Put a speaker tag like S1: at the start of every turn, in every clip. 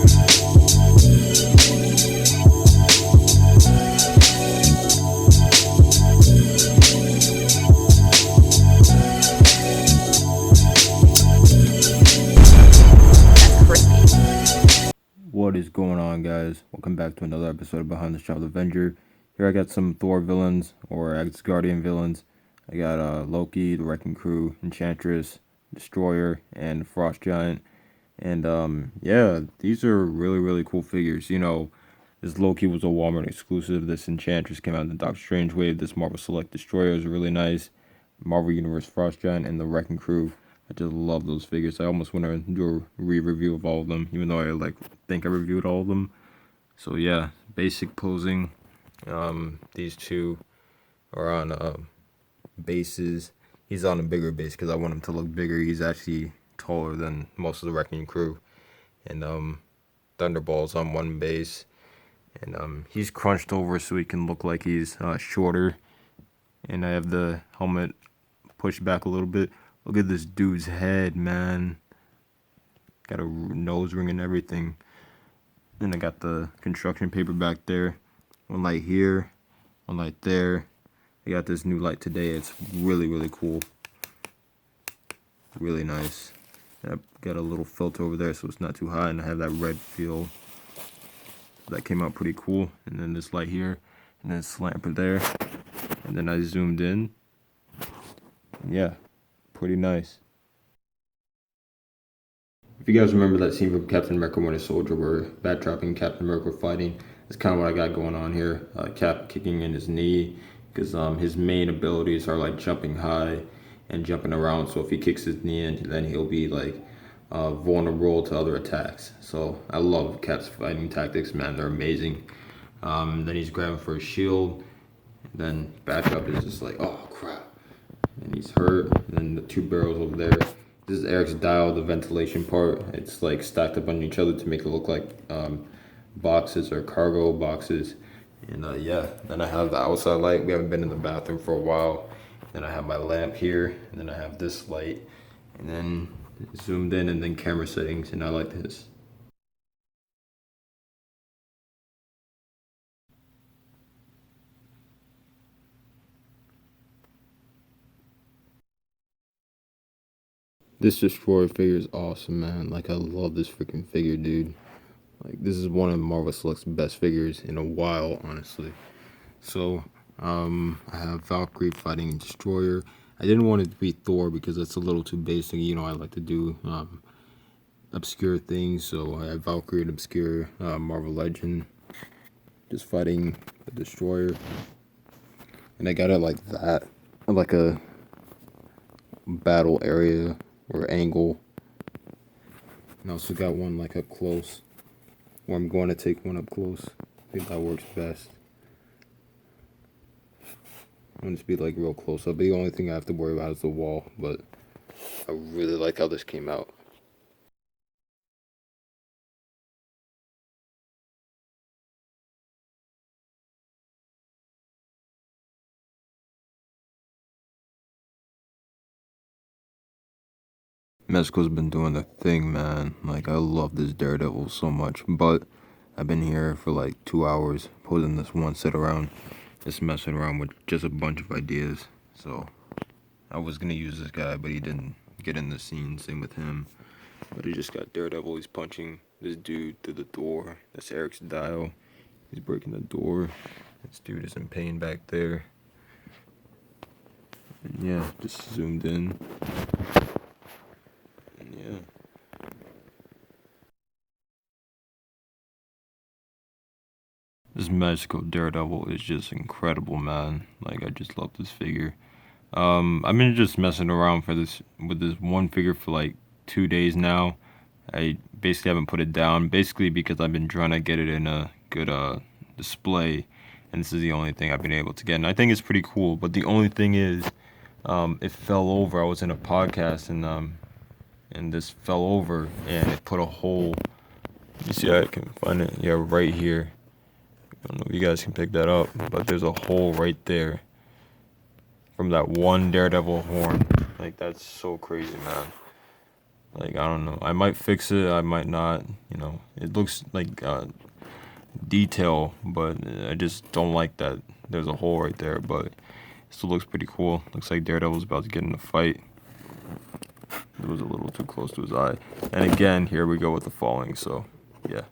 S1: What is going on, guys? Welcome back to another episode of Behind the Shot with Avenger. Here I got some Thor villains, or Ex-Guardian villains. I got Loki, the Wrecking Crew, Enchantress, Destroyer, and Frost Giant. And yeah, these are really cool figures. You know, this Loki was a Walmart exclusive. This Enchantress came out in the Doctor Strange wave. This Marvel Select Destroyer is really nice. Marvel Universe Frost Giant and the Wrecking Crew. I just love those figures. I almost want to do a re-review of all of them, even though I think I reviewed all of them. So yeah, basic posing. These two are on bases. He's on a bigger base because I want him to look bigger. He's actually taller than most of the Wrecking Crew. And Thunderball's on one base, and he's crunched over so he can look like he's shorter. And I have the helmet pushed back a little bit. Look at this dude's head, man. Got a nose ring and everything. And I got the construction paper back there. One light here, one light there. I got this new light today. It's really cool. Really nice. And I got a little filter over there so it's not too hot. And I have that red feel. That came out pretty cool. And then this light here. And then this lamp there. And then I zoomed in. Yeah. Pretty nice. If you guys remember that scene from Captain America Winter Soldier where Batroc and Captain America were fighting, that's kind of what I got going on here. Cap kicking in his knee because his main abilities are like jumping high and jumping around. So if he kicks his knee in, then he'll be like vulnerable to other attacks. So I love Cap's fighting tactics, man. They're amazing. Then he's grabbing for his shield. And then Batroc is just like, oh crap. And he's hurt. And then the two barrels over there. This is Eric's dial, the ventilation part. It's like stacked up on each other to make it look like boxes or cargo boxes. And yeah, then I have the outside light. We haven't been in the bathroom for a while. Then I have my lamp here. And then I have this light. And then zoomed in and then camera settings. And I like this. This Destroyer figure is awesome, man. Like, I love this freaking figure, dude. Like, this is one of Marvel Select's best figures in a while, honestly. So, I have Valkyrie fighting Destroyer. I didn't want it to be Thor because it's a little too basic. You know, I like to do obscure things. So, I have Valkyrie and obscure Marvel Legend just fighting the Destroyer. And I got it like that. Like a battle area or angle. And I also got one like up close where I'm going to take one up close. I think that works best. I want it to be like real close up. The only thing I have to worry about is the wall, but I really like how this came out. Mexico's been doing the thing, man. Like, I love this Daredevil so much, but I've been here for like 2 hours posing this one sit around, just messing around with just a bunch of ideas. So I was gonna use this guy, but he didn't get in the scene. Same with him. But he just got Daredevil. He's punching this dude through the door. That's Eric's dial. He's breaking the door. This dude is in pain back there. And yeah, just zoomed in. Yeah. This magical Daredevil is just incredible, man. Like, I just love this figure. I've been just messing around with this one figure for like 2 days now. I basically haven't put it down, basically because I've been trying to get it in a good display, and this is the only thing I've been able to get. And I think it's pretty cool, but the only thing is, it fell over. I was in a podcast and this fell over and it put a hole. You see, I can find it. Yeah, right here. I don't know if you guys can pick that up, but there's a hole right there from that one Daredevil horn. Like, that's so crazy, man. Like, I don't know. I might fix it. I might not. It looks like detail, but I just don't like that there's a hole right there. But it still looks pretty cool. Looks like Daredevil's about to get in a fight. It was a little too close to his eye. And again, here we go with the falling. So, yeah.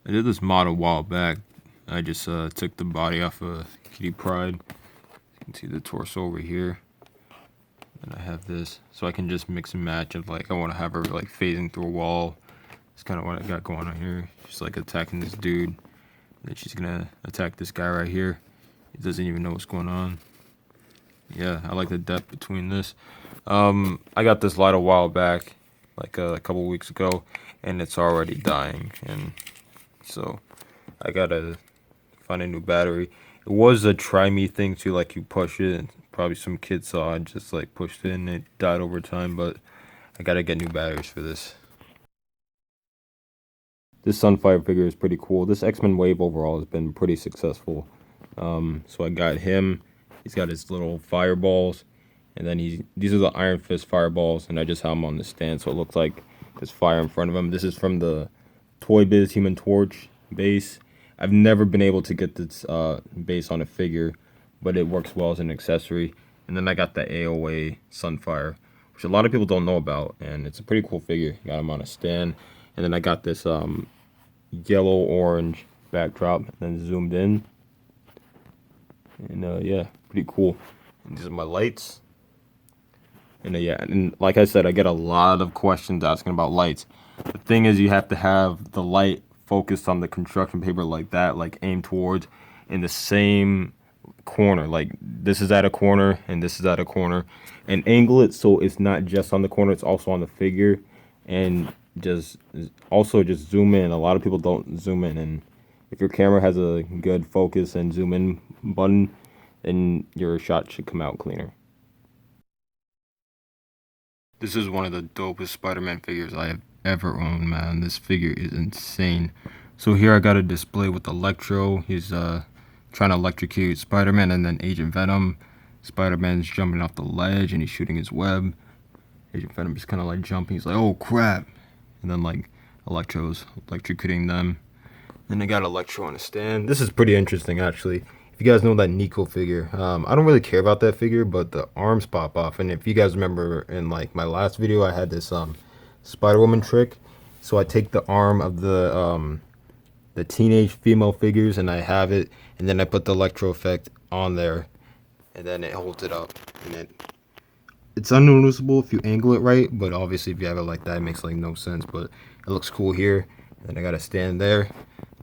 S1: I did this mod a while back. I just took the body off of Kitty Pryde. You can see the torso over here. And I have this, so I can just mix and match. Of like, I want to have her like phasing through a wall. It's kind of what I got going on here. She's like attacking this dude. And then she's gonna attack this guy right here. He doesn't even know what's going on. Yeah, I like the depth between this. I got this light a while back, like a couple weeks ago, and it's already dying. And so I gotta find a new battery. It was a try me thing too, like you push it. And probably some kid saw it, just like pushed it and it died over time. But I gotta get new batteries for this. This Sunfire figure is pretty cool. This X-Men wave overall has been pretty successful. So I got him. He's got his little fireballs, and then these are the Iron Fist fireballs, and I just have them on the stand, so it looks like there's fire in front of him. This is from the Toy Biz Human Torch base. I've never been able to get this base on a figure, but it works well as an accessory. And then I got the AOA Sunfire, which a lot of people don't know about, and it's a pretty cool figure. Got him on a stand, and then I got this yellow-orange backdrop, and then zoomed in. And yeah, pretty cool. And these are my lights. And yeah, and like I said, I get a lot of questions asking about lights. The thing is, you have to have the light focused on the construction paper like that, like aimed towards in the same corner. Like this is at a corner and this is at a corner, and angle it so it's not just on the corner, it's also on the figure. And just zoom in. A lot of people don't zoom in, and if your camera has a good focus and zoom in button, then your shot should come out cleaner. This is one of the dopest Spider-Man figures I have ever owned, man. This figure is insane. So here I got a display with Electro. He's trying to electrocute Spider-Man, and then Agent Venom. Spider-Man's jumping off the ledge and he's shooting his web. Agent Venom is kind of like jumping. He's like, oh crap. And then like Electro's electrocuting them. Then they got Electro on a stand. This is pretty interesting, actually. If you guys know that Nico figure, I don't really care about that figure, but the arms pop off. And if you guys remember in like my last video, I had this Spider-Woman trick. So I take the arm of the teenage female figures and I have it, and then I put the Electro effect on there, and then it holds it up, and it's unnoticeable if you angle it right, but obviously if you have it like that, it makes like no sense. But it looks cool here. And then I got to stand there.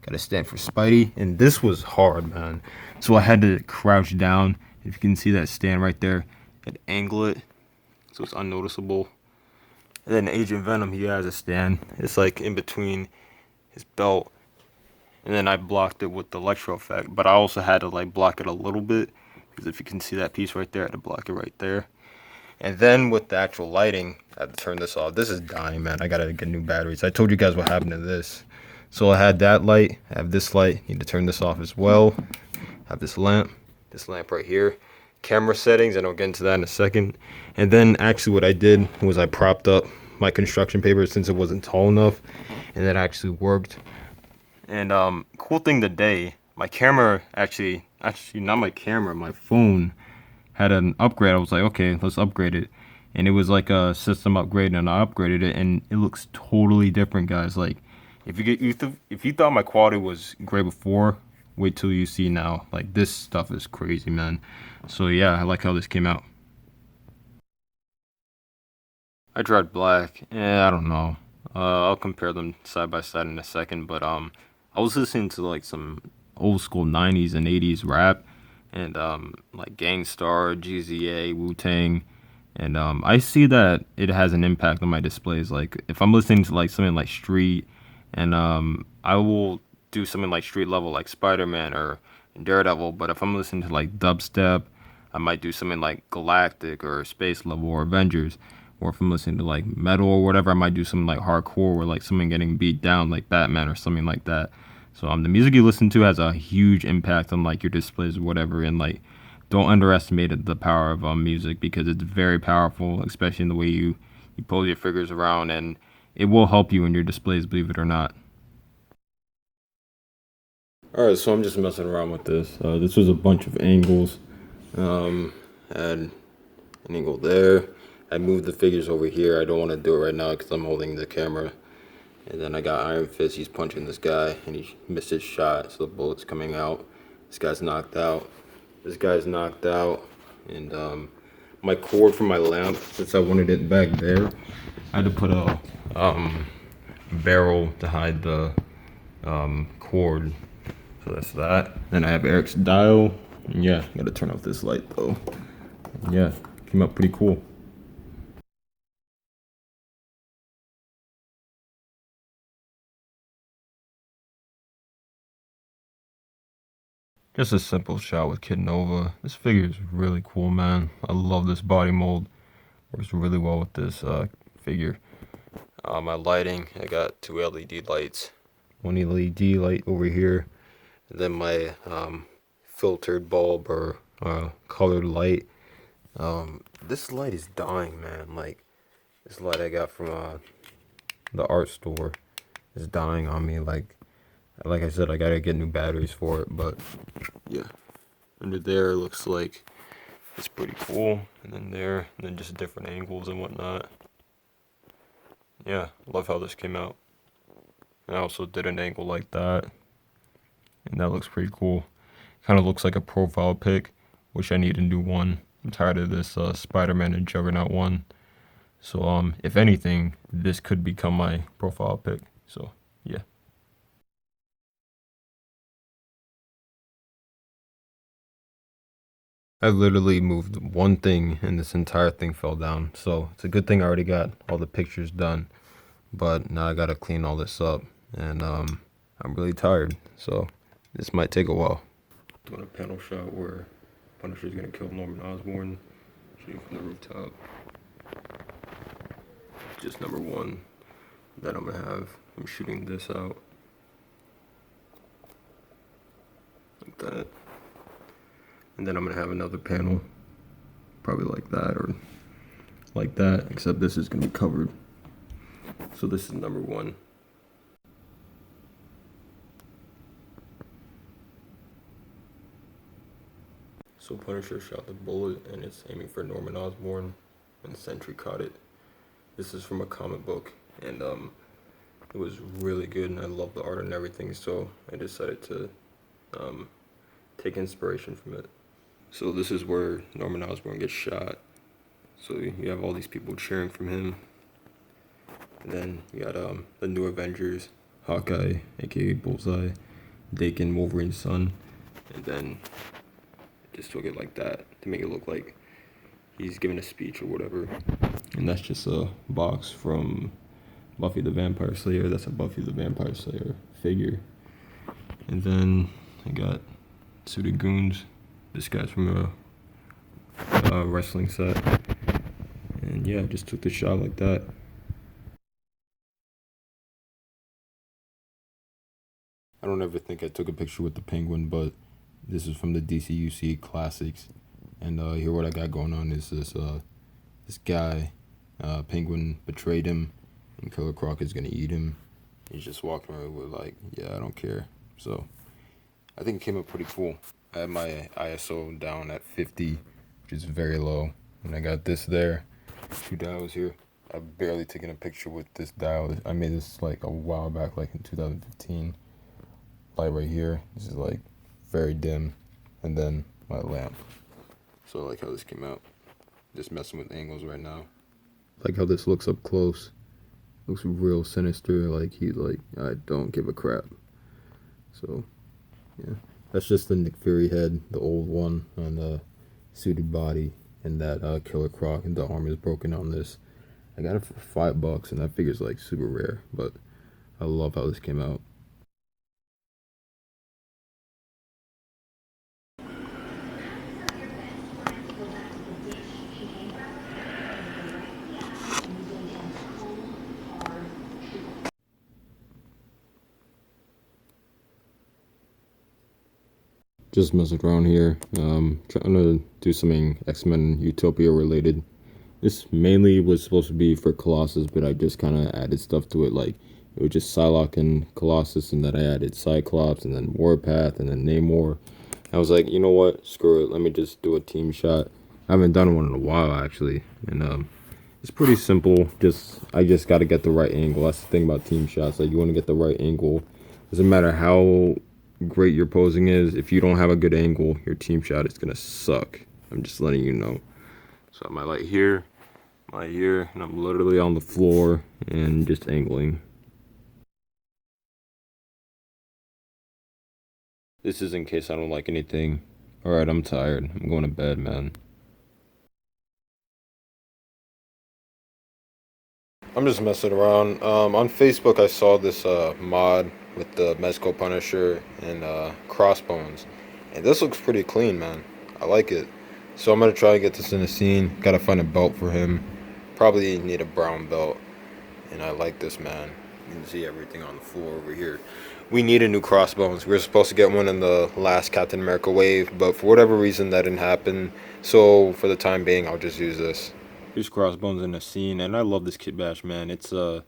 S1: Got to stand for Spidey, and this was hard, man. So I had to crouch down. If you can see that stand right there, and angle it so it's unnoticeable. And then Agent Venom, he has a stand. It's like in between his belt, and then I blocked it with the Electro effect. But I also had to like block it a little bit, because if you can see that piece right there, I had to block it right there. And then with the actual lighting, I had to turn this off. This is dying, man. I gotta get new batteries. I told you guys what happened to this. So I had that light, I have this light, need to turn this off as well. I have this lamp right here. Camera settings, and I'll get into that in a second. And then actually what I did was I propped up my construction paper since it wasn't tall enough, and that actually worked. And cool thing today, my camera actually not my camera, my phone had an upgrade. I was like, okay, let's upgrade it. And it was like a system upgrade, and I upgraded it, and it looks totally different, guys. Like, if you thought my quality was great before, wait till you see now. Like, this stuff is crazy, man. So yeah, I like how this came out. I tried black. I don't know. I'll compare them side by side in a second. But I was listening to like some old school '90s and '80s rap, and like Gangstar, GZA, Wu Tang. And I see that it has an impact on my displays. Like if I'm listening to like something like Street, and I will do something like Street level, like Spider-Man or Daredevil. But if I'm listening to like dubstep, I might do something like Galactic or Space level or Avengers. Or if I'm listening to like metal or whatever, I might do something like hardcore or like someone getting beat down like Batman or something like that. So the music you listen to has a huge impact on like your displays or whatever. And like don't underestimate the power of music, because it's very powerful, especially in the way you pull your figures around, and it will help you in your displays, believe it or not. Alright, so I'm just messing around with this. This was a bunch of angles. Had an angle there. I moved the figures over here. I don't want to do it right now because I'm holding the camera. And then I got Iron Fist. He's punching this guy and he missed his shot, so the bullet's coming out. This guy's knocked out. This guy's knocked out. And my cord for my lamp, since I wanted it back there, I had to put a barrel to hide the cord. So that's that. Then I have Eric's dial. And yeah, gotta turn off this light though. And yeah, came out pretty cool. Just a simple shot with Kid Nova. This figure is really cool, man. I love this body mold. Works really well with this figure. My lighting, I got 2 LED lights. 1 LED light over here. And then my filtered bulb or colored light. This light is dying, man. Like, this light I got from the art store is dying on me. Like I said, I gotta get new batteries for it, but yeah. Under there looks like it's pretty cool, and then there, and then just different angles and whatnot. Yeah, love how this came out. I also did an angle like that, and that looks pretty cool. Kind of looks like a profile pic, which I need a new one. I'm tired of this Spider-Man and Juggernaut one. So if anything, this could become my profile pic. So yeah. I literally moved one thing and this entire thing fell down. So it's a good thing I already got all the pictures done. But now I gotta clean all this up. And I'm really tired. So this might take a while. Doing a panel shot where Punisher's gonna kill Norman Osborn. Shooting from the rooftop. Just number 1 that I'm gonna have. I'm shooting this out. Like that. And then I'm gonna have another panel, probably like that or like that, except this is gonna be covered. So this is number 1. So Punisher shot the bullet and it's aiming for Norman Osborn, and Sentry caught it. This is from a comic book, and it was really good, and I love the art and everything, so I decided to take inspiration from it. So this is where Norman Osborn gets shot. So you have all these people cheering from him. And then you got the new Avengers, Hawkeye, aka Bullseye, Dakin, Wolverine's son. And then just took it like that to make it look like he's giving a speech or whatever. And that's just a box from Buffy the Vampire Slayer. That's a Buffy the Vampire Slayer figure. And then I got Suited Goons. This guy's from a wrestling set. And yeah, just took the shot like that. I don't ever think I took a picture with the Penguin, but this is from the DCUC Classics. And here what I got going on is this guy, Penguin betrayed him, and Killer Croc is gonna eat him. He's just walking around with like, yeah, I don't care. So I think it came out pretty cool. I had my ISO down at 50, which is very low. And I got this there, 2 dials here. I've barely taken a picture with this dial. I made this like a while back, like in 2015. Light right here. This is like very dim. And then my lamp. So I like how this came out. Just messing with angles right now. Like how this looks up close. Looks real sinister. Like he's like, I don't give a crap. So yeah. That's just the Nick Fury head, the old one, on the suited body, and that Killer Croc, and the arm is broken on this. I got it for $5, and that figure's like super rare, but I love how this came out. Just messing around here. Trying to do something X-Men Utopia related. This mainly was supposed to be for Colossus, but I just kind of added stuff to it. Like, it was just Psylocke and Colossus, and then I added Cyclops, and then Warpath, and then Namor. I was like, you know what? Screw it. Let me just do a team shot. I haven't done one in a while, actually. And it's pretty simple. I just got to get the right angle. That's the thing about team shots. Like, you want to get the right angle. Doesn't matter how great your posing is. If you don't have a good angle, your team shot is gonna suck. I'm just letting you know. So my light here, and I'm literally on the floor and just angling. This is in case I don't like anything. Alright, I'm tired. I'm going to bed, man. I'm just messing around. On Facebook, I saw this mod with the Mezco Punisher and Crossbones, and this looks pretty clean, man. I like it. So I'm gonna try and get this in a scene. Gotta find a belt for him. Probably need a brown belt. And I like this, man. You can see everything on the floor over here. We need a new Crossbones. We were supposed to get one in the last Captain America wave, but for whatever reason that didn't happen. So for the time being, I'll just use this. Here's Crossbones in the scene, and I love this Kit Bash, man. It's a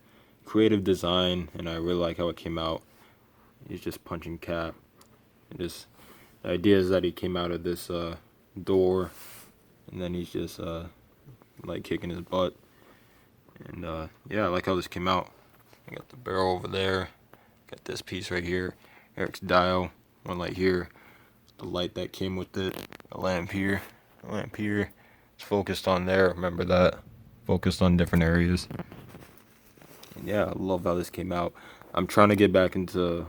S1: creative design, and I really like how it came out. He's just punching Cap. And just the idea is that he came out of this door, and then he's just like kicking his butt. And yeah, I like how this came out. I got the barrel over there. Got this piece right here. Eric's dial. One light here. The light that came with it. A lamp here. A lamp here. It's focused on there. Remember that. Focused on different areas. And yeah, I love how this came out. I'm trying to get back into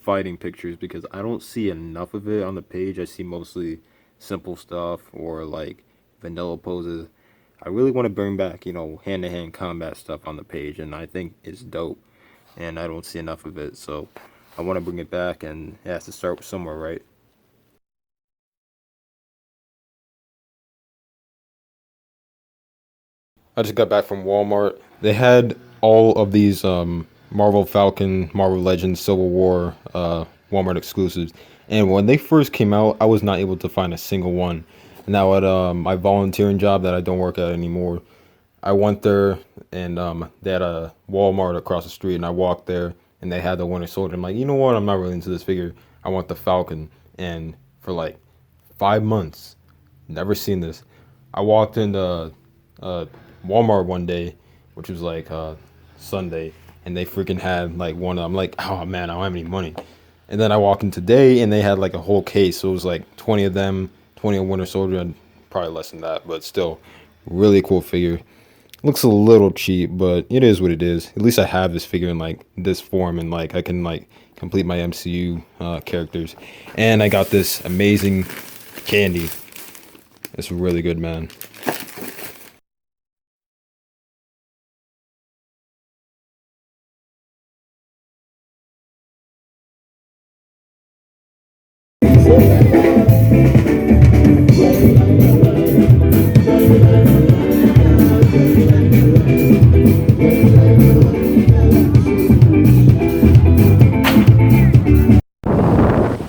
S1: fighting pictures because I don't see enough of it on the page. I see mostly simple stuff or like vanilla poses. I really want to bring back, hand-to-hand combat stuff on the page, and I think it's dope, and I don't see enough of it, so I want to bring it back, and it has to start somewhere, right? I just got back from Walmart. They had all of these Marvel Falcon, Marvel Legends, Civil War Walmart exclusives. And when they first came out, I was not able to find a single one. Now at my volunteering job that I don't work at anymore, I went there and they had a Walmart across the street, and I walked there and they had the Winter Soldier. I'm like, you know what? I'm not really into this figure. I want the Falcon. And for like 5 months, never seen this. I walked into Walmart one day, which was like Sunday, and they freaking had like one. I'm like, oh man, I don't have any money. And then I walk in today, and they had like a whole case. So it was like 20 of them, 20 of Winter Soldier, and probably less than that, but still, really cool figure. Looks a little cheap, but it is what it is. At least I have this figure in like this form, and like I can like complete my MCU characters. And I got this amazing candy. It's really good, man.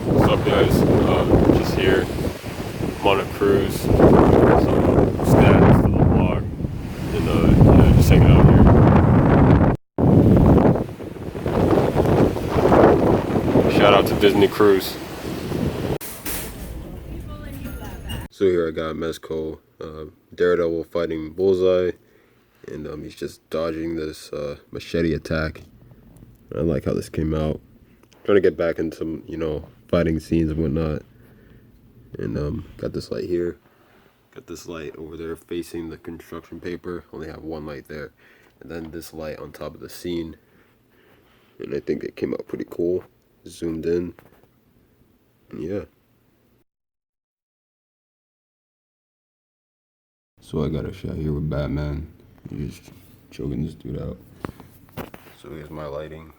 S1: What's up, guys? Just here. I'm on a cruise. Some stats for the vlog, and just hanging out here. Shout out to Disney Cruise. So here I got Mezco, Daredevil fighting Bullseye, and he's just dodging this machete attack. I like how this came out. Trying to get back into some, fighting scenes and whatnot. And got this light here. Got this light over there facing the construction paper. Only have one light there. And then this light on top of the scene. And I think it came out pretty cool. Zoomed in. And yeah. So I got a shot here with Batman. He's just choking this dude out. So here's my lighting.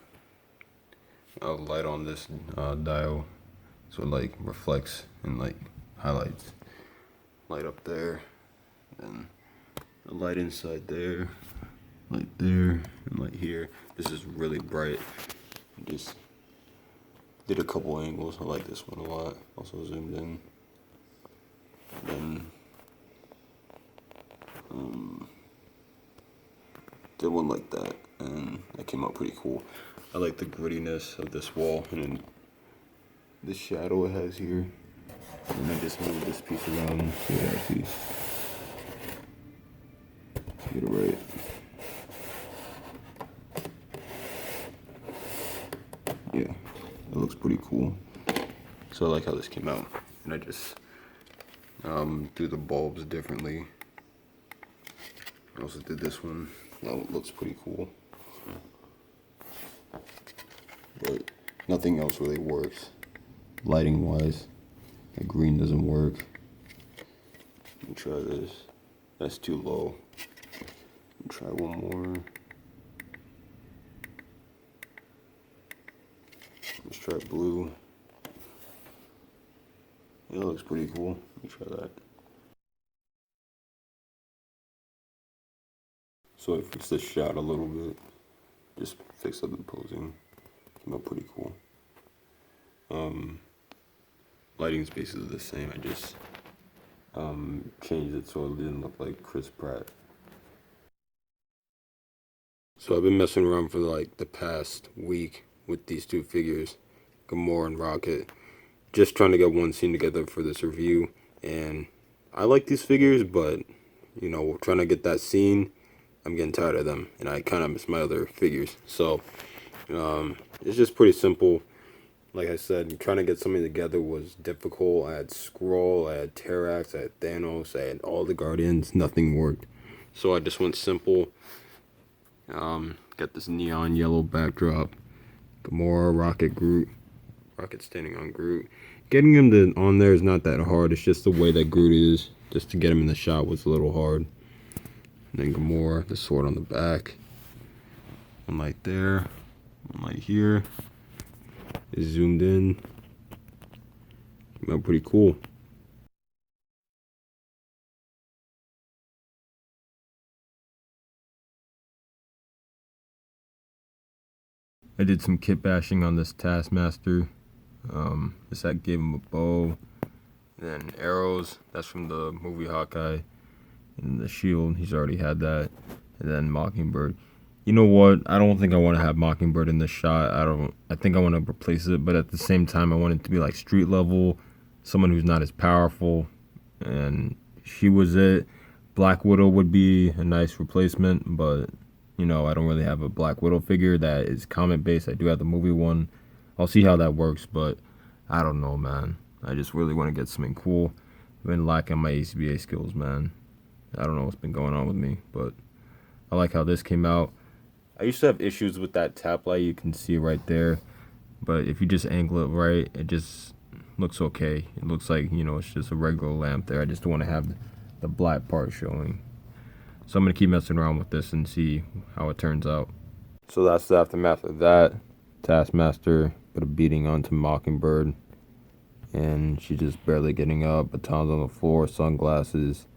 S1: I'll light on this dial. So it like reflects and like highlights. Light up there. Then a light inside there. Light there. And light here. This is really bright. Just Did a couple angles. I like this one a lot. Also zoomed in. Then did one like that, and that came out pretty cool. I like the grittiness of this wall and then the shadow it has here. And I just moved this piece around so it actually get it right. Yeah, it looks pretty cool. So I like how this came out. And I just do the bulbs differently. I also did this one. That looks pretty cool. But nothing else really works lighting wise. The green doesn't work. Let me try this. That's too low. Let me try one more. Let's try blue. Yeah, it looks pretty cool. Let me try that. So I fixed this shot a little bit. Just fixed up the posing. Came out pretty cool. Lighting is basically the same. I just changed it so it didn't look like Chris Pratt. So I've been messing around for like the past week with these two figures, Gamora and Rocket. Just trying to get one scene together for this review. And I like these figures, but you know, trying to get that scene, I'm getting tired of them, and I kind of miss my other figures. So it's just pretty simple. Like I said, trying to get something together was difficult. I had Skrull, I had Terrax, I had Thanos, I had all the Guardians. Nothing worked. So I just went simple. Got this neon yellow backdrop. Gamora, Rocket, Groot. Rocket standing on Groot. Getting him on there is not that hard. It's just the way that Groot is. Just to get him in the shot was a little hard. And then Gamora, the sword on the back. One light there. One light here. It's zoomed in. Came out pretty cool. I did some kit bashing on this Taskmaster. This set gave him a bow. Then arrows. That's from the movie Hawkeye. And the shield. He's already had that. And then Mockingbird. You know what? I don't think I want to have Mockingbird in this shot. I think I want to replace it, but at the same time, I want it to be like street level, someone who's not as powerful, and she was it. Black Widow would be a nice replacement, but you know, I don't really have a Black Widow figure that is comic based. I do have the movie one. I'll see how that works, but I don't know, man. I just really want to get something cool. I've been lacking my ACBA skills, man. I don't know what's been going on with me, but I like how this came out. I used to have issues with that tap light. You can see right there. But if you just angle it right, it just looks okay. It looks like, you know, it's just a regular lamp there. I just don't want to have the black part showing. So I'm going to keep messing around with this and see how it turns out. So that's the aftermath of that. Taskmaster put a beating onto Mockingbird. And she's just barely getting up. Batons on the floor, sunglasses.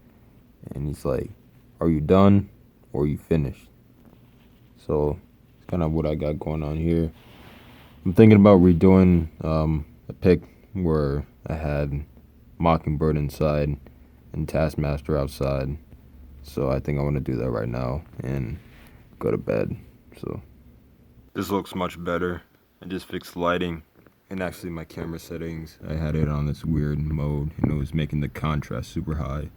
S1: And he's like, are you done or are you finished? So it's kind of what I got going on here. I'm thinking about redoing a pic where I had Mockingbird inside and Taskmaster outside. So I think I want to do that right now and go to bed. So this looks much better. I just fixed lighting and actually my camera settings. I had it on this weird mode and it was making the contrast super high.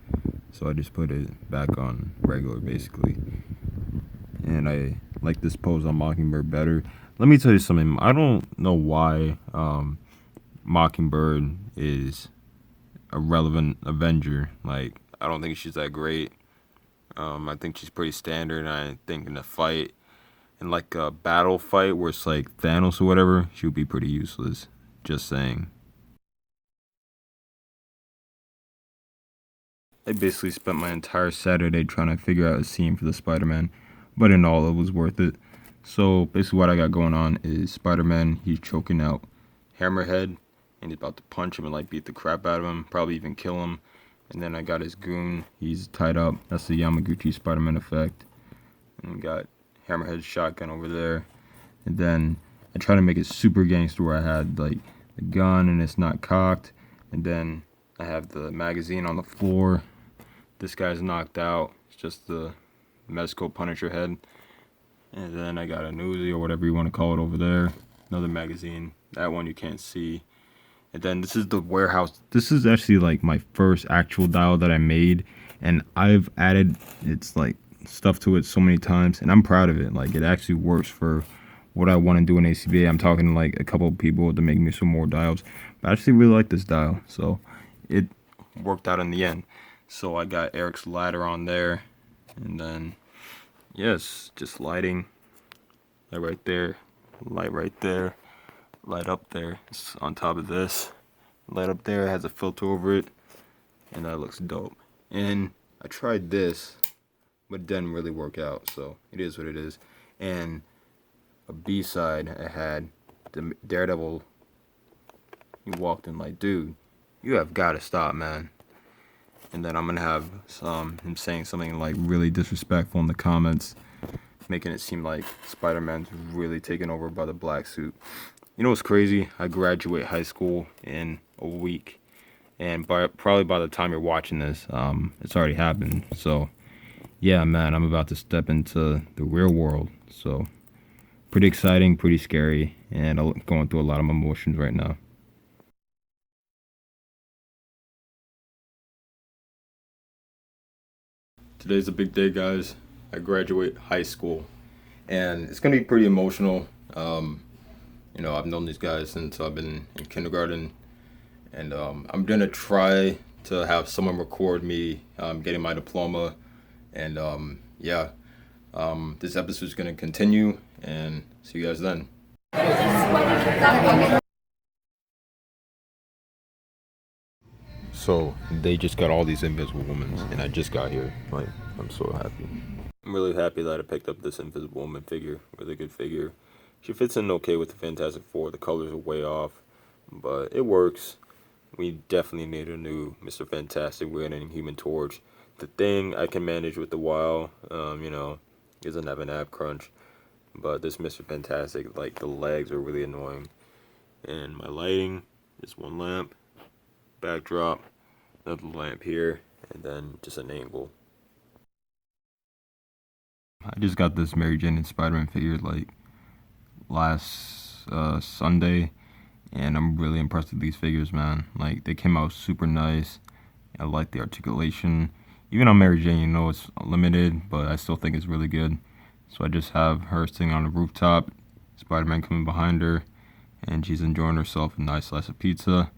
S1: So I just put it back on regular basically. And I like this pose on Mockingbird better. Let me tell you something. I don't know why Mockingbird is a relevant Avenger. Like, I don't think she's that great. I think she's pretty standard. And I think in a fight, in like a battle fight where it's like Thanos or whatever, she would be pretty useless. Just saying. I basically spent my entire Saturday trying to figure out a scene for the Spider-Man. But in all, it was worth it. So basically what I got going on is Spider-Man, he's choking out Hammerhead, and he's about to punch him and like beat the crap out of him, probably even kill him. And then I got his goon, he's tied up. That's the Yamaguchi Spider-Man effect. And we got Hammerhead's shotgun over there. And then I try to make it super gangster where I had like the gun and it's not cocked, and then I have the magazine on the floor. This guy's knocked out. It's just the Mezco Punisher head. And then I got a Uzi or whatever you want to call it over there. Another magazine. That one you can't see. And then this is the warehouse. This is actually like my first actual dial that I made. And I've added it's like stuff to it so many times. And I'm proud of it. Like it actually works for what I want to do in ACBA. I'm talking to like a couple of people to make me some more dials. But I actually really like this dial. So it worked out in the end. So I got Eric's ladder on there. And then yes, just lighting. Light right there, light right there, light up there. It's on top of this. Light up there has a filter over it, and that looks dope. And I tried this, but it didn't really work out, so it is what it is. And a B-side I had, the Daredevil. He walked in like, dude, you have got to stop, man. And then I'm gonna have him saying something like really disrespectful in the comments, making it seem like Spider-Man's really taken over by the black suit. You know what's crazy? I graduate high school in a week, and probably by the time you're watching this, it's already happened. So yeah, man, I'm about to step into the real world. So pretty exciting, pretty scary, and I'm going through a lot of emotions right now. Today's a big day, guys. I graduate high school, and it's gonna be pretty emotional. I've known these guys since I've been in kindergarten, and I'm gonna try to have someone record me getting my diploma, and this episode is gonna continue, and see you guys then. So they just got all these Invisible Women, and I just got here. Like, I'm so happy. I'm really happy that I picked up this Invisible Woman figure. Really good figure. She fits in okay with the Fantastic Four. The colors are way off, but it works. We definitely need a new Mr. Fantastic. We're getting Human Torch. The Thing I can manage with the WoW. He doesn't have an ab crunch, but this Mr. Fantastic, like the legs are really annoying. And my lighting is one lamp, backdrop, another lamp here, and then just an angle. I just got this Mary Jane and Spider-Man figure like last Sunday, and I'm really impressed with these figures, man. Like they came out super nice. I like the articulation. Even on Mary Jane, it's limited, but I still think it's really good. So I just have her sitting on the rooftop, Spider-Man coming behind her, and she's enjoying herself a nice slice of pizza.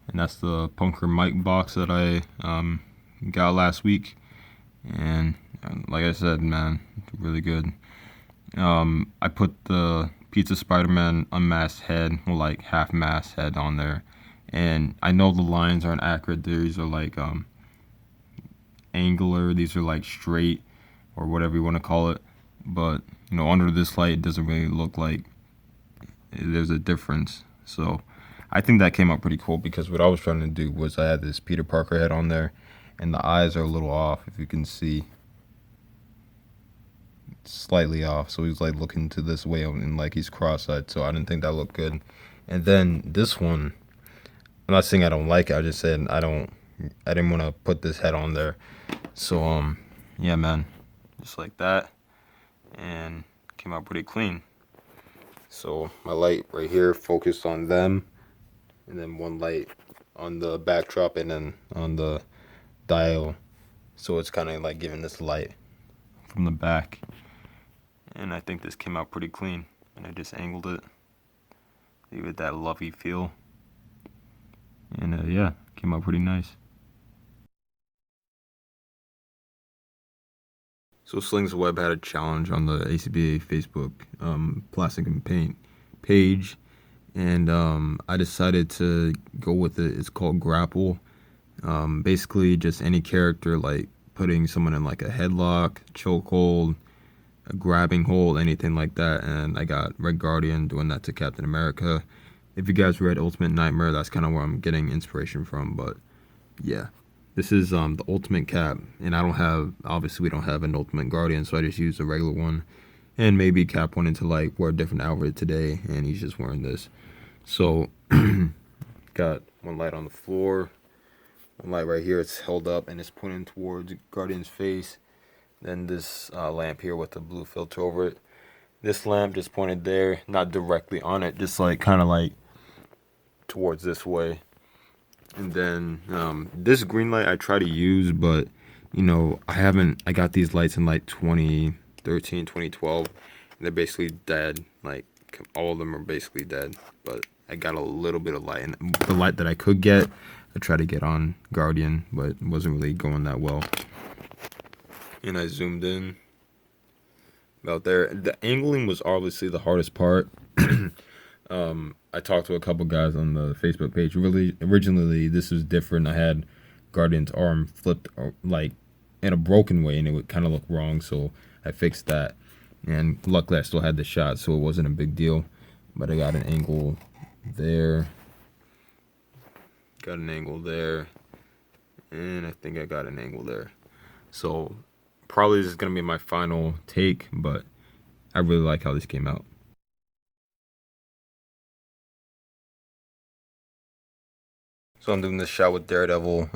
S1: And that's the Punker Mike box that I got last week. And like I said, man, it's really good. I put the Pizza Spider-Man unmasked head, well, like half masked head on there. And I know the lines aren't accurate. These are like angular. These are like straight or whatever you want to call it. But, under this light, it doesn't really look like there's a difference. So I think that came out pretty cool because what I was trying to do was I had this Peter Parker head on there, and the eyes are a little off, if you can see. Slightly off, so he's like looking to this way and like he's cross-eyed, so I didn't think that looked good. And then this one, I'm not saying I don't like it, I just said I didn't want to put this head on there. So yeah, man, just like that, and came out pretty clean. So my light right here focused on them, and then one light on the backdrop and then on the dial, so it's kind of like giving this light from the back. And I think this came out pretty clean, and I just angled it, gave it that lovey feel, and yeah, came out pretty nice. So Slings Web had a challenge on the ACBA Facebook plastic and paint page, and I decided to go with it. It's called Grapple. Basically just any character, like putting someone in like a headlock, chokehold, a grabbing hold, anything like that. And I got Red Guardian doing that to Captain America. If you guys read Ultimate Nightmare, that's kind of where I'm getting inspiration from. But yeah, this is the Ultimate Cap, and obviously we don't have an Ultimate Guardian, so I just used a regular one. And maybe Cap wanted to like wear a different outfit today, and he's just wearing this. So got one light on the floor, one light right here. It's held up and it's pointing towards Guardian's face. Then this lamp here with the blue filter over it. This lamp just pointed there, not directly on it, just like kind of like towards this way. And then this green light I try to use, but you know, I got these lights in like 2013, 2012. And they're basically dead. Like all of them are basically dead. But I got a little bit of light, and the light that I could get, I tried to get on Guardian, but it wasn't really going that well. And I zoomed in about there. The angling was obviously the hardest part. I talked to a couple guys on the Facebook page. Really, originally this was different. I had Guardian's arm flipped like in a broken way, and it would kind of look wrong. So I fixed that, and luckily I still had the shot, so it wasn't a big deal. But I got an angle there, got an angle there, and I think I got an angle there. So probably this is gonna be my final take, but I really like how this came out. So I'm doing this shot with Daredevil.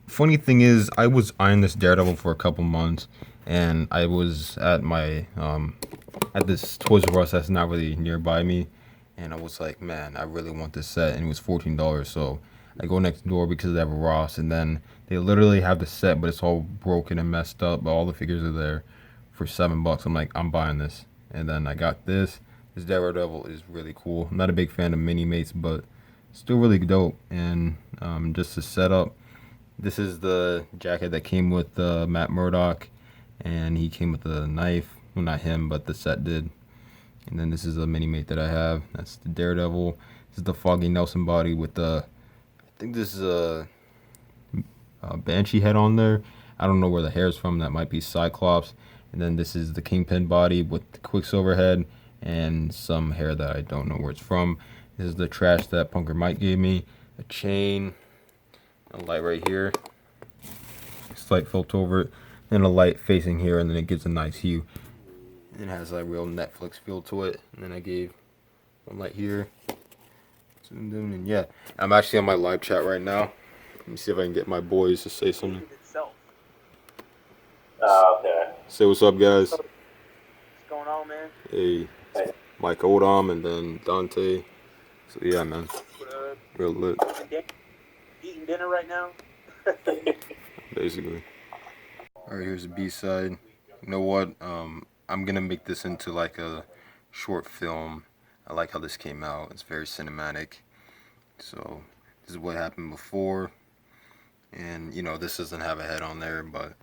S1: Funny thing is, I was eyeing this Daredevil for a couple months, and I was at my at this Toys R Us that's not really nearby me, and I was like, man, I really want this set, and it was $14. So I go next door because they have a Ross, and then they literally have the set, but it's all broken and messed up. But all the figures are there for $7. I'm like, I'm buying this, and then I got this. This Daredevil is really cool. I'm not a big fan of mini mates, but still really dope. And just to set up, this is the jacket that came with Matt Murdock, and he came with a knife. Well, not him, but the set did. And then this is a mini mate that I have. That's the Daredevil. This is the Foggy Nelson body with the, I think this is a Banshee head on there. I don't know where the hair is from. That might be Cyclops. And then this is the Kingpin body with the Quicksilver head and some hair that I don't know where it's from. This is the trash that Punker Mike gave me. A chain, a light right here, slight filter over it, and a light facing here, and then it gives a nice hue. It has a real Netflix feel to it. And then I gave one light here. And yeah, I'm actually on my live chat right now. Let me see if I can get my boys to say something.
S2: Okay.
S1: Say what's up, guys.
S2: What's going on, man?
S1: Hey, Mike Odom and then Dante. So yeah, man, real lit.
S2: Eating dinner right now?
S1: Basically. Alright, here's the B-side. You know what? I'm gonna make this into like a short film. I like how this came out. It's very cinematic. So this is what happened before. And you know, this doesn't have a head on there, but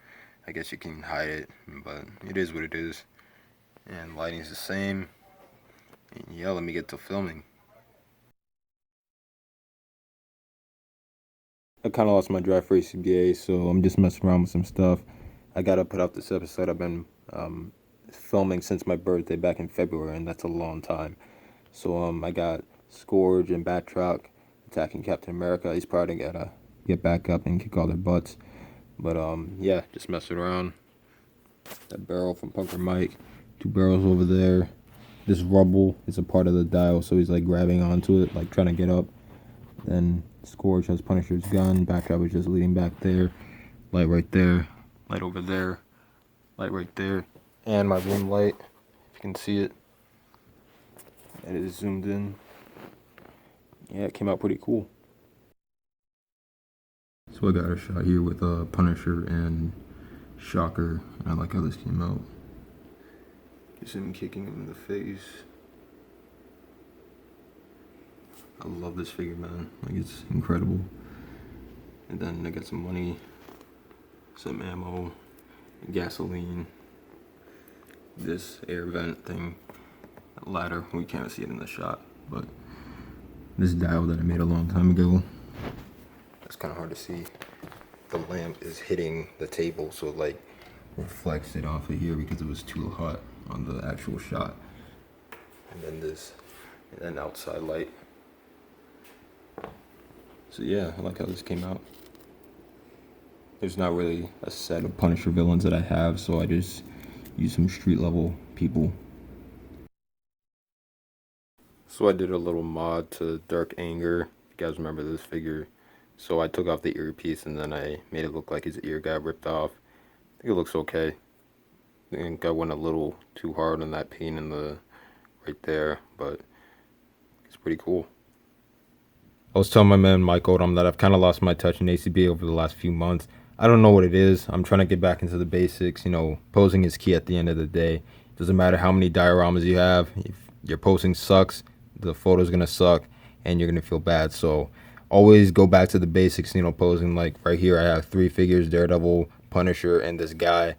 S1: I guess you can hide it. But it is what it is. And lighting's the same. And yeah, let me get to filming. I kind of lost my drive for ACBA, so I'm just messing around with some stuff. I gotta put out this episode. I've been filming since my birthday back in February, and that's a long time. So I got Scourge and Batroc attacking Captain America. He's probably gotta get back up and kick all their butts. But yeah, just messing around. That barrel from Punker Mike. 2 barrels over there. This rubble is a part of the dial, so he's like grabbing onto it, like trying to get up. Then Scourge has Punisher's gun. Backdrop was just leading back there. Light right there. Light over there. Light right there. And my room light, if you can see it. And it is zoomed in. Yeah, it came out pretty cool. So I got a shot here with Punisher and Shocker. And I like how this came out. Just him kicking him in the face. I love this figure, man. Like, it's incredible. And then I got some money, some ammo, gasoline, this air vent thing, ladder. We can't see it in the shot, but this dial that I made a long time ago. That's kind of hard to see. The lamp is hitting the table, so it like reflects it off of here because it was too hot on the actual shot. And then this, and then outside light. So yeah, I like how this came out. There's not really a set of Punisher villains that I have, so I just use some street level people So I did a little mod to Dark Anger. If you guys remember this figure. So I took off the earpiece and then I made it look like his ear got ripped off. I think it looks okay. I think I went a little too hard on that paint in the right there, but it's pretty cool. I was telling my man Mike Odom that I've kind of lost my touch in ACB over the last few months. I don't know what it is. I'm trying to get back into the basics. You know, posing is key at the end of the day. Doesn't matter how many dioramas you have. If your posing sucks, the photo's going to suck and you're going to feel bad. So always go back to the basics, you know, posing. Like right here, I have 3 figures, Daredevil, Punisher, and this guy.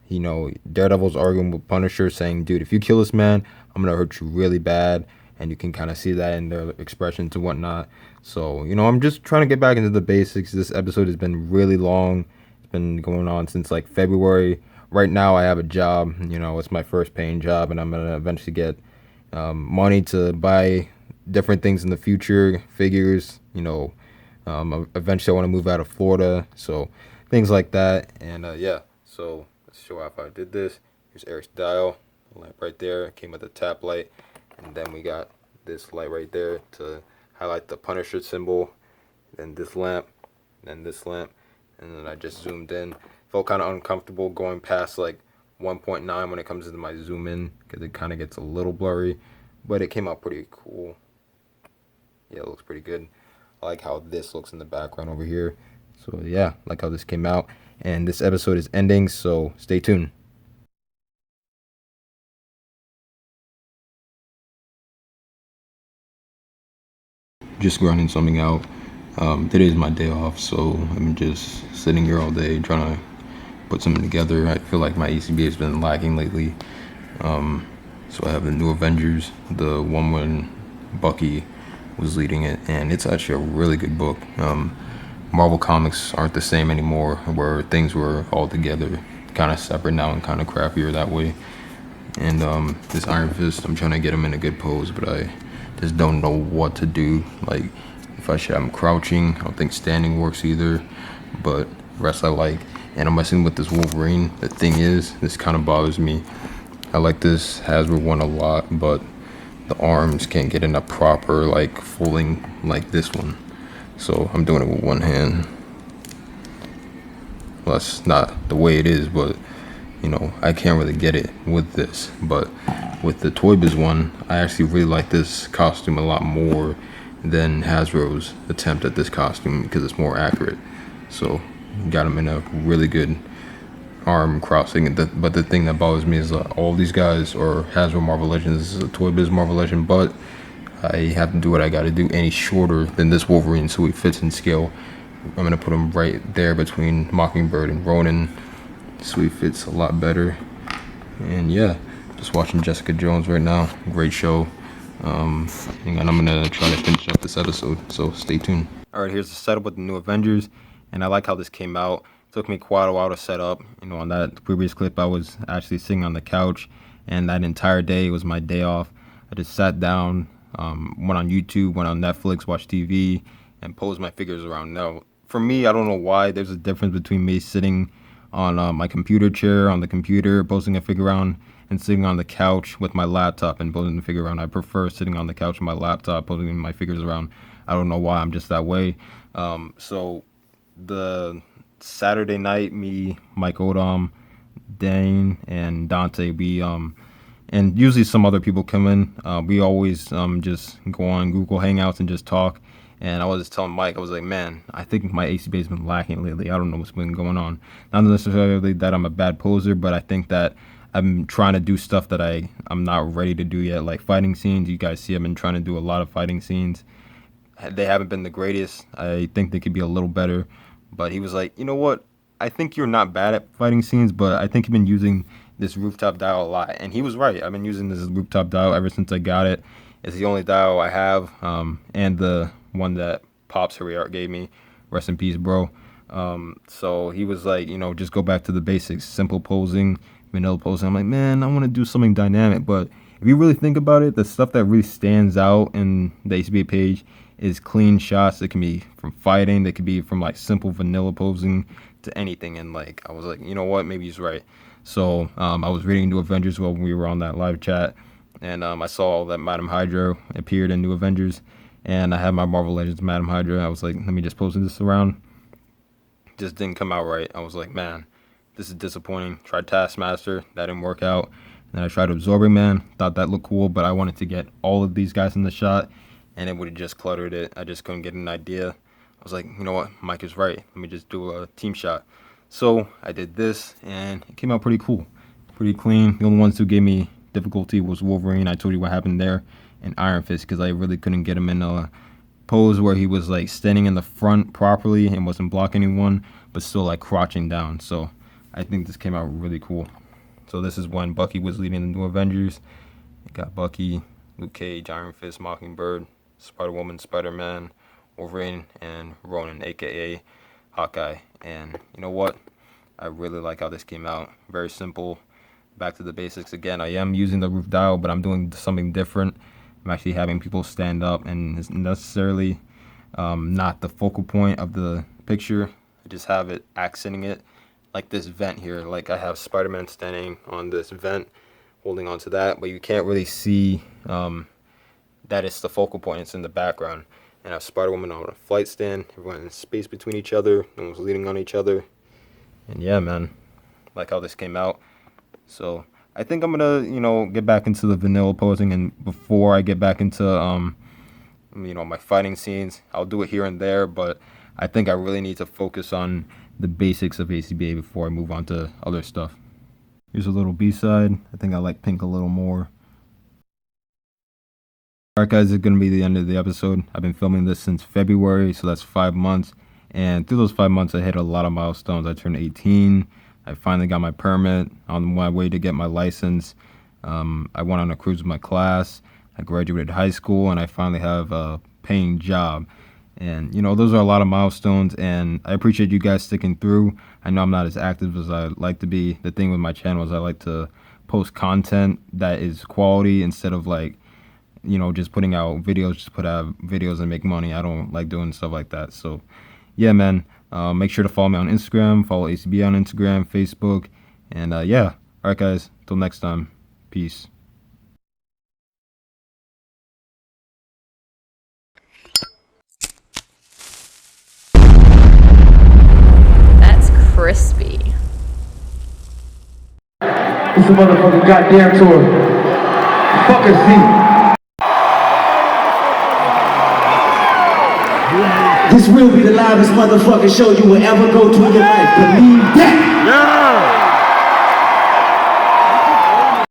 S1: You know, Daredevil's arguing with Punisher saying, dude, if you kill this man, I'm going to hurt you really bad. And you can kind of see that in their expressions and whatnot. So, you know, I'm just trying to get back into the basics. This episode has been really long. It's been going on since like February. Right now I have a job, you know, it's my first paying job, and I'm going to eventually get money to buy different things in the future, figures, you know. Eventually I want to move out of Florida, so things like that. And yeah, so let's show off how I did this. Here's Eric's dial, lamp right there. It came with a tap light. And then we got this light right there to highlight the Punisher symbol. Then this lamp, then this lamp, and then I just zoomed in. Felt kind of uncomfortable going past like 1.9 when it comes to my zoom in, because it kind of gets a little blurry, but it came out pretty cool. Yeah, it looks pretty good. I like how this looks in the background over here. So yeah, like how this came out. And this episode is ending, so stay tuned. Just grinding something out. Today's my day off, so I'm just sitting here all day trying to put something together. I feel like my ACB has been lagging lately. So I have the new Avengers, the one when Bucky was leading it, and it's actually a really good book. Marvel comics aren't the same anymore, where things were all together, kind of separate now and kind of crappier that way. And this Iron Fist, I'm trying to get him in a good pose, but I just don't know what to do. Like, if I should have him crouching. I don't think standing works either, but rest I like. And I'm messing with this Wolverine. The thing is, this kind of bothers me. I like this Hasbro one a lot, but the arms can't get in a proper, like, folding like this one. So I'm doing it with one hand. Well, that's not the way it is, but you know, I can't really get it with this. But with the Toy Biz one, I actually really like this costume a lot more than Hasbro's attempt at this costume, because it's more accurate. So got him in a really good arm crossing. But the thing that bothers me is all these guys are Hasbro Marvel Legends. This is a Toy Biz Marvel Legend, but I have to do what I got to do. And he's shorter than this Wolverine, so he fits in scale. I'm gonna put him right there between Mockingbird and Ronin, so he fits a lot better. And yeah, just watching Jessica Jones right now. Great show. And I'm gonna try to finish up this episode, so stay tuned. All right, here's the setup with the new Avengers, and I like how this came out. It took me quite a while to set up. You know, on that previous clip, I was actually sitting on the couch, and that entire day was my day off. I just sat down, went on YouTube, went on Netflix, watched TV, and posed my figures around. Now, for me, I don't know why there's a difference between me sitting on my computer chair on the computer posing a figure around and sitting on the couch with my laptop and posing the figure around. I prefer sitting on the couch with my laptop posing my figures around. I don't know why, I'm just that way. So the Saturday night, me, Mike Odom, Dane, and Dante, we and usually some other people come in. We always just go on Google Hangouts and just talk. And I was just telling Mike, I was like, man, I think my ACB has been lacking lately. I don't know what's been going on. Not necessarily that I'm a bad poser, but I think that I'm trying to do stuff that I'm not ready to do yet. Like fighting scenes, you guys see I've been trying to do a lot of fighting scenes. They haven't been the greatest. I think they could be a little better. But he was like, you know what? I think you're not bad at fighting scenes, but I think you've been using this rooftop dial a lot. And he was right. I've been using this rooftop dial ever since I got it. It's the only dial I have, and the one that Pops Harry Art gave me. Rest in peace, bro. So he was like, you know, just go back to the basics. Simple posing, vanilla posing. I'm like, man, I want to do something dynamic. But if you really think about it, the stuff that really stands out in the ACB page is clean shots. It can be from fighting. They could be from like simple vanilla posing to anything. And like, I was like, you know what? Maybe he's right. So I was reading into Avengers while we were on that live chat. and I saw that Madam Hydra appeared in New Avengers, and I had my Marvel Legends Madam Hydra. I was like, let me just post this around. Just didn't come out right. I was like, man, this is disappointing. Tried Taskmaster, that didn't work out. And then I tried Absorbing Man, thought that looked cool, but I wanted to get all of these guys in the shot, and it would have just cluttered it. I just couldn't get an idea. I was like, you know what, Mike is right. Let me just do a team shot. So I did this, and it came out pretty cool, pretty clean. The only ones who gave me difficulty was Wolverine. I told you what happened there, and Iron Fist, because I really couldn't get him in a pose where he was like standing in the front properly and wasn't blocking anyone, but still like crouching down. So I think this came out really cool. So this is when Bucky was leading the New Avengers. You got Bucky, Luke Cage, Iron Fist, Mockingbird, Spider-Woman, Spider-Man, Wolverine, and Ronan, aka Hawkeye. And you know what? I really like how this came out. Very simple. Back to the basics again. I am using the roof dial, but I'm doing something different. I'm actually having people stand up, and it's necessarily not the focal point of the picture. I just have it accenting it, like this vent here. Like I have Spider-Man standing on this vent, holding onto that, but you can't really see that it's the focal point. It's in the background. And I have Spider-Woman on a flight stand. Everyone in space between each other. No one's leaning on each other. And yeah, man, like how this came out. So I think I'm gonna, get back into the vanilla posing, and before I get back into, my fighting scenes, I'll do it here and there, but I think I really need to focus on the basics of ACBA before I move on to other stuff. Here's a little B-side. I think I like pink a little more. Alright guys, this is going to be the end of the episode. I've been filming this since February, so that's 5 months. And through those 5 months, I hit a lot of milestones. I turned 18. I finally got my permit, on my way to get my license. I went on a cruise with my class. I graduated high school, and I finally have a paying job. And, those are a lot of milestones, and I appreciate you guys sticking through. I know I'm not as active as I'd like to be. The thing with my channel is I like to post content that is quality instead of just putting out videos, just put out videos and make money. I don't like doing stuff like that. So, yeah, man. Make sure to follow me on Instagram, follow ACB on Instagram, Facebook, and yeah. All right, guys. Till next time. Peace.
S3: That's crispy.
S4: It's a motherfucking goddamn tour. Fuck a Z. This will be the loudest motherfucking show you will ever go to in your life. Believe that. Yeah.